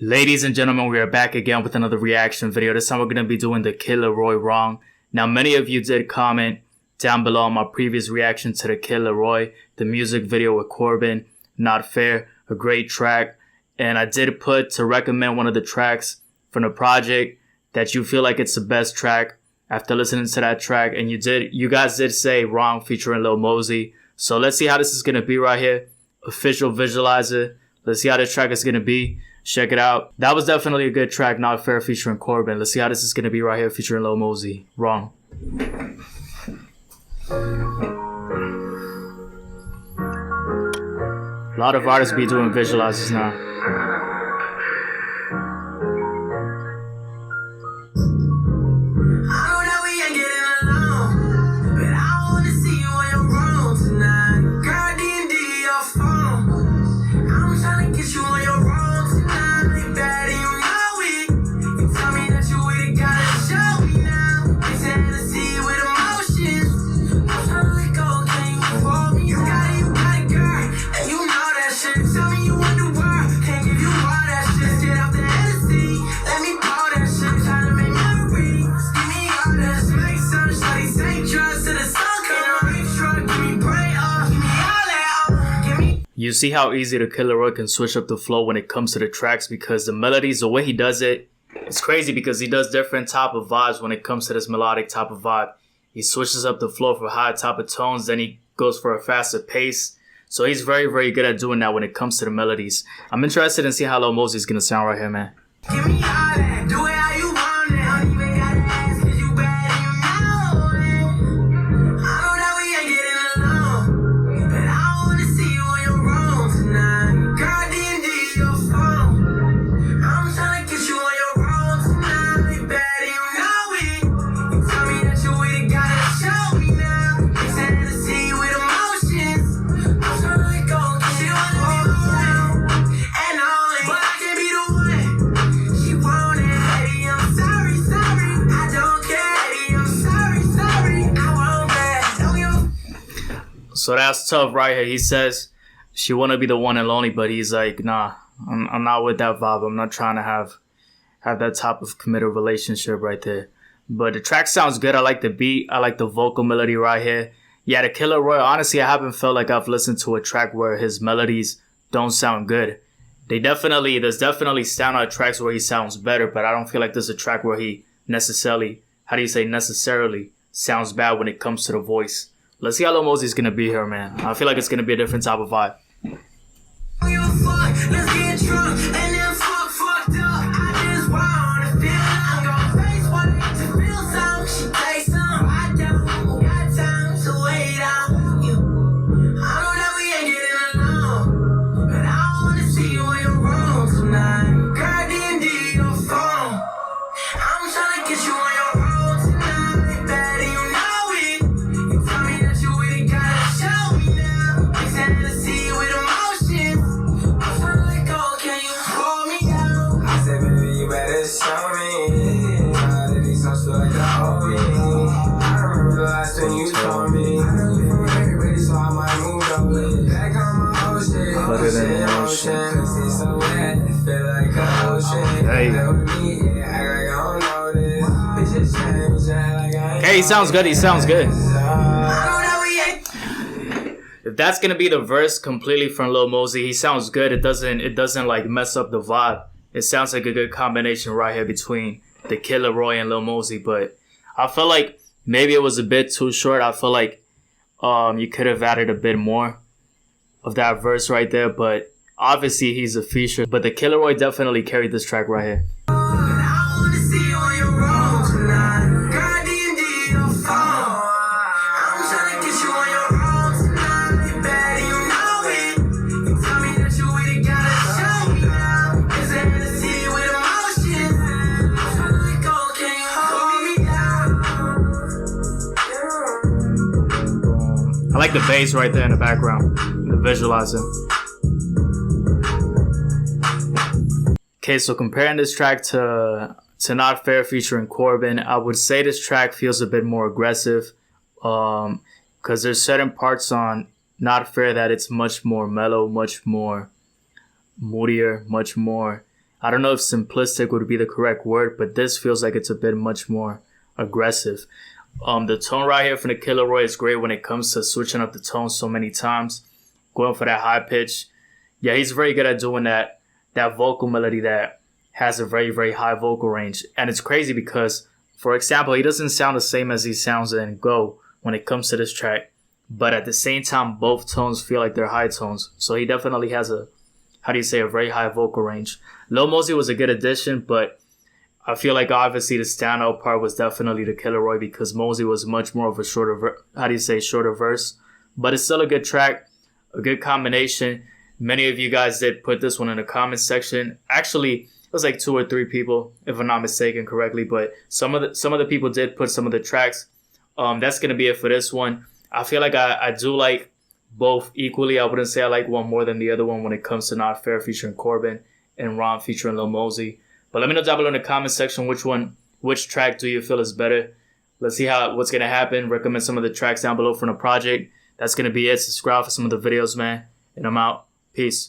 Ladies and gentlemen, we are back again with another reaction video. This time we're going to be doing the Kid LAROI Wrong. Now, many of you did comment down below on my previous reaction to the Kid LAROI, the music video with Corbin, Not Fair, a great track. And I did put to recommend one of the tracks from the project that you feel like it's the best track after listening to that track. And you guys did say Wrong featuring Lil Mosey. So let's see how this is going to be right here. Official visualizer. Let's see how this track is going to be. Check it out. That was definitely a good track, Not Fair featuring Corbin. Let's see how this is going to be right here featuring Lil Mosey. Wrong. A lot of artists be doing visualizers now. You see how easy the Kid LAROI can switch up the flow when it comes to the tracks, because the melodies, the way he does it, it's crazy because he does different type of vibes when it comes to this melodic type of vibe. He switches up the flow for high type of tones, then he goes for a faster pace. So he's very, very good at doing that when it comes to the melodies. I'm interested in seeing how Lil Mosey is going to sound right here, man. Give me all that, do it how you want it. I don't even gotta ask, cause you bad and you know it. I know that we ain't getting along, but I wanna see you on your road tonight. Girl, D&D your phone. I'm tryna get you on your road tonight. You bad and you know it. You tell me that you with it, gotta show me now. It's an Hennessy with emotions. I'm tryna go get you on the road. And all it, but I can't be the one. So that's tough right here. He says she want to be the one and only, but he's like, nah, I'm not with that vibe. I'm not trying to have that type of committed relationship right there. But the track sounds good. I like the beat. I like the vocal melody right here. Yeah, the Kid LAROI, honestly, I haven't felt like I've listened to a track where his melodies don't sound good. There's definitely standout tracks where he sounds better, but I don't feel like there's a track where he necessarily sounds bad when it comes to the voice. Let's see how Lil Mosey's gonna be here, man. I feel like it's gonna be a different type of vibe. Hey, he sounds good. He sounds good. If that's gonna be the verse completely from Lil Mosey, he sounds good. It doesn't like mess up the vibe. It sounds like a good combination right here between the Kid LAROI and Lil Mosey. But I feel like maybe it was a bit too short. I feel like you could have added a bit more of that verse right there. But obviously he's a feature. But the Kid LAROI definitely carried this track right here. I like the bass right there in the background, the visualizer. Okay, so comparing this track to Not Fair featuring Corbin, I would say this track feels a bit more aggressive. Because there's certain parts on Not Fair that it's much more mellow, much more moodier, much more I don't know if simplistic would be the correct word, but this feels like it's a bit much more aggressive. The tone right here from the Kid LAROI is great when it comes to switching up the tone so many times, going for that high pitch. Yeah, he's very good at doing that vocal melody that has a very, very high vocal range. And it's crazy because, for example, he doesn't sound the same as he sounds in Go when it comes to this track. But at the same time, both tones feel like they're high tones. So he definitely has a very high vocal range. Lil Mosey was a good addition, but I feel like obviously the standout part was definitely the Kid LAROI because Mosey was much more of a shorter verse. But it's still a good track, a good combination. Many of you guys did put this one in the comments section. Actually, it was like 2 or 3 people, if I'm not mistaken correctly. But some of the people did put some of the tracks. That's gonna be it for this one. I feel like I do like both equally. I wouldn't say I like one more than the other one when it comes to Not Fair featuring Corbin and Ron featuring Lil Mosey. But let me know down below in the comment section which track do you feel is better. Let's see what's gonna happen. Recommend some of the tracks down below from the project. That's gonna be it. Subscribe for some of the videos, man. And I'm out. Peace.